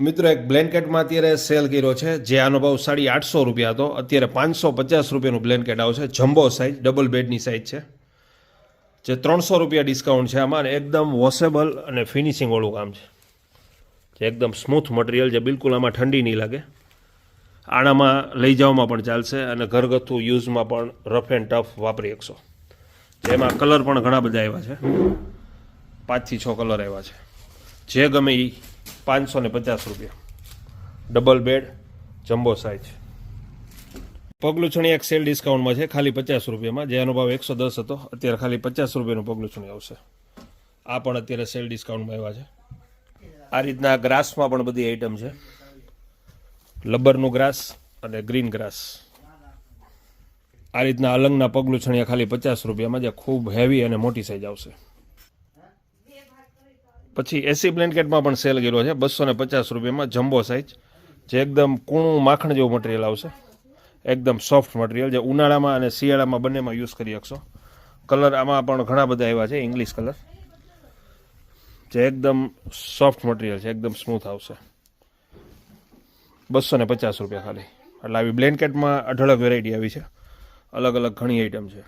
મિત્રો એક બ્લેન્કેટમાં અત્યારે સેલ કર્યો છે, જે આનો ભાવ 850 રૂપિયા હતો, અત્યારે 550 રૂપિયાનું બ્લેન્કેટ આવશે. જમ્બો સાઇઝ, ડબલ બેડની સાઇઝ છે, જે 300 રૂપિયા ડિસ્કાઉન્ટ છે આમાં. એકદમ વોશેબલ અને ફિનિશિંગવાળું કામ છે, જે એકદમ સ્મૂથ મટીરિયલ, જે બિલકુલ આમાં ઠંડી નહીં લાગે. આણામાં લઈ જવામાં પણ ચાલશે અને ઘરગથ્થુ યુઝમાં પણ રફ એન્ડ ટફ વાપરી શકશો. જેમાં કલર પણ ઘણા બધા આવ્યા છે, 5 થી 6 કલર આવ્યા છે. જે ગમે એ 550 રૂપિયા. Double bed, jumbo size. પગલુંછણી એક સેલ ડિસ્કાઉન્ટમાં છે, ખાલી 50 રૂપિયામાં. જેનો ભાવ 110 હતો, અત્યારે ખાલી 50 રૂપિયાનું પગલુંછણી આવશે. આ પણ અત્યારે સેલ ડિસ્કાઉન્ટમાં આવ્યા છે. આ રીતના ગ્રાસમાં પણ બધી આઈટમ છે, લબરનું ગ્રાસ અને ગ્રીન ગ્રાસ. આ રીતના અલંગના પગલુંછણીયા ખાલી 50 રૂપિયામાં, જે ખૂબ હેવી અને મોટી સાઇઝ આવશે. પછી એસી બ્લેન્કેટમાં પણ સેલ કર્યો છે, 250 રૂપિયામાં, જમ્બો સાઇઝ, જે એકદમ કૂણું માખણ જેવું મટીરિયલ આવશે. એકદમ સોફ્ટ મટીરિયલ, જે ઉનાળામાં અને શિયાળામાં બંનેમાં યુઝ કરી શકશો. કલર આમાં પણ ઘણા બધા આવ્યા છે, ઇંગ્લિશ કલર, જે એકદમ સોફ્ટ મટીરિયલ છે, એકદમ સ્મૂથ આવશે. 250 રૂપિયા ખાલી. એટલે આવી બ્લેન્કેટમાં અઢળક વેરાયટી આવી છે, અલગ અલગ ઘણી આઈટમ છે.